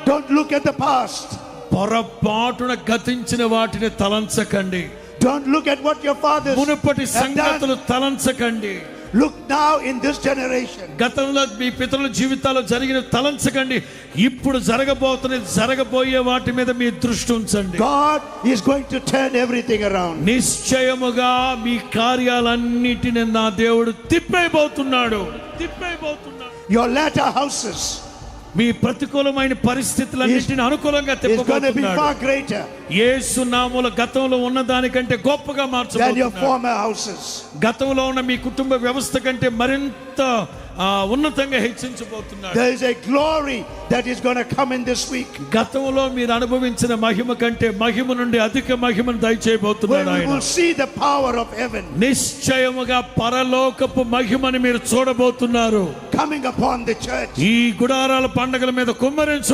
Don't look at the past. పొరపాటున గతించిన వాటిని తలంచకండి. Don't look at what your fathers మునుపటి have సంగతులు done. తలంచకండి. Look now in this generation. గతంలో మీ పితరుల జీవితాల్లో జరిగిన తలంచకండి. ఇప్పుడు జరగబోయే వాటి మీద మీ దృష్టి ఉంచండి. God is going to turn everything around. నిశ్చయముగా మీ కార్యాలన్నిటిని నా దేవుడు తిప్పైపోతున్నాడు. Your latter houses మీ ప్రతికూలమైన పరిస్థితులన్నిటిని అనుకూలంగా is going to be తిప్పబోతున్నాడు. far greater యేసు నామములో గతంలో ఉన్న దానికంటే గొప్పగా than your మార్చబోతున్నాడు. former houses. గతంలో ఉన్న మీ కుటుంబ వ్యవస్థ కంటే మరింత ఉన్నతంగా హెచ్చించబోతున్నాడు. There is a glory that is going to come in this week. గతంలో మీరు అనుభవించిన మహిమ కంటే మహిమ నుండి అధిక మహిమను Where దయచేయబోతున్నాడు we ఆయన. will see the power of heaven నిశ్చయముగా పరలోకపు మహిమని మీరు చూడబోతున్నారు. coming upon the church. ఈ గుడారాల పండగల మీద కుమ్మరించు